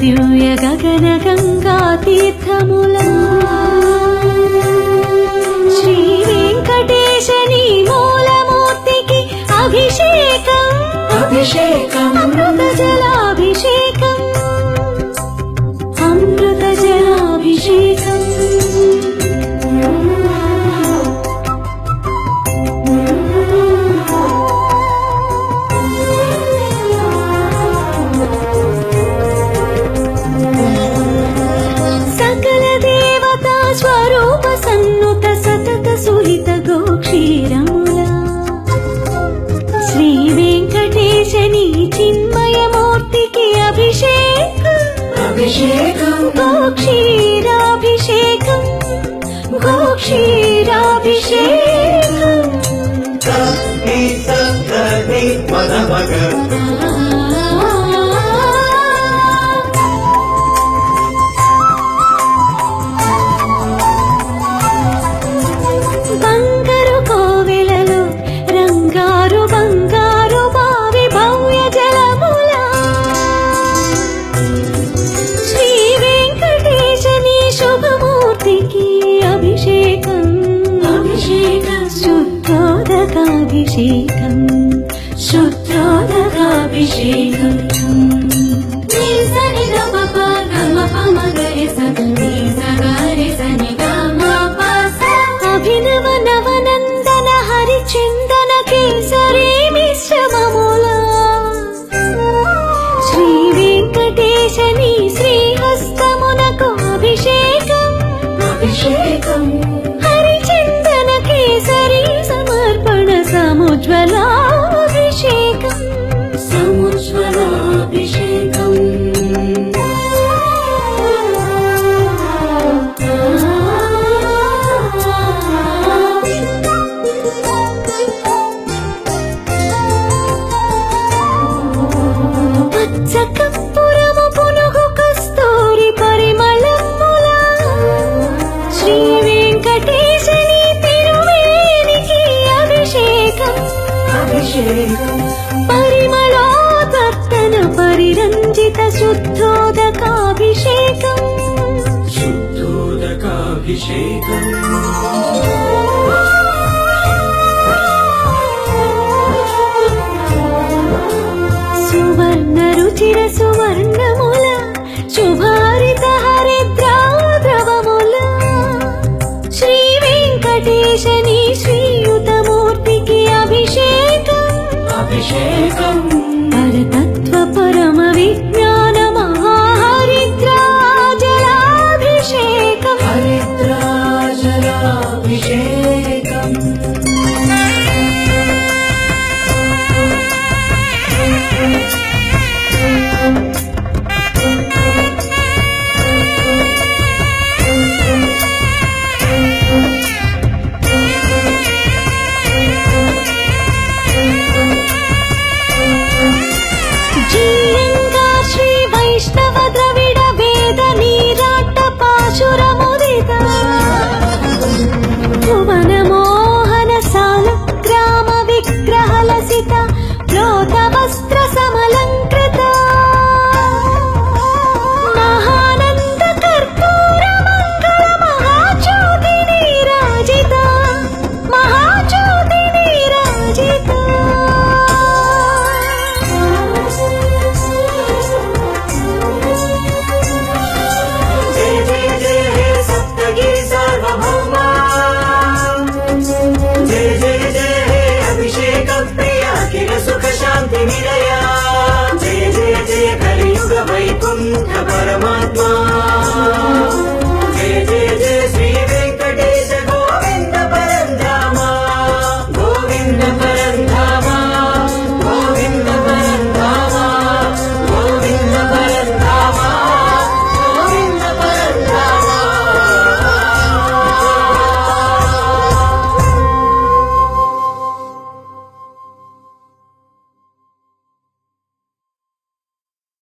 దివ్య గగన గంగా తీర్థముల శ్రీ వెంకటేశని మూలమూర్తికి అభిషేకం అభిషేకం అమృత జలాభిషేకం అమృత జలాభిషేకం సకల దేవతా స్వరూప సన్నుత సతత సుహిత గోక్షీరముల శ్రీ వెంకటేశని చిన్మయమూర్తికి అభిషేకం అభిషేకం గోక్షీరాభిషేకం గోక్షీరాభిషేకం బంగారు కోవెలలో రంగారు బంగారు బావి భవ్య జలముల శ్రీ వెంకటేశని శుభమూర్తికి అభిషేకం అభిషేకం శుద్ధోదకాభిషేకం శుద్ధోదకాభిషేకం అభినవ నవనందన హరిచందన కేసరి మిశ్రమముల శ్రీ వెంకటేశని శ్రీహస్తమునకు అభిషేకం అభిషేకం హరిచందన కేసరి సమర్పణ సముజ్వలాభిషేకం సముజ్వలాభిషేకం పచ్చ కర్పూరము పునుగు కస్తూరి పరిమళముల శ్రీ వెంకటేశని తిరువేనికి అభిషేకం అభిషేకం పరిమళోదత్తన పరిరంజిత శుద్ధోదకాభిషేకం శుద్ధోదకాభిషేకం సువర్ణ రుచిర సువర్ణముల శుభారిత హరిద్రాద్రవముల శ్రీ వెంకటేశని శ్రీయుతమూర్తికి అభిషేకం అభిషేకం పరతత్వ పరమ విజ్ఞాన మహాహరిద్రాజలాభిషేకం హరిద్రాజలాభిషేకం జీయంగా శ్రీ వైష్ణవ ద్రవిడ వేద నీరాట పాశురముదిత భువన మోహన సాల గ్రామ విగ్రహ లసిత ప్రోత వస్త్ర సమలంకృత మహానంద కర్పూర మంగళ మహాజ్యోతి నీరాజిత మహాజ్యోతి నీరాజిత జయ జయ జయ హే సప్తగిరి సార్వభౌమా జయ జయ జయ హే అభిషేక ప్రియ అఖిల సుఖ శాంతి నిలయ జయ జయ జయ కలియుగ వైకుంఠ పరమాత్మా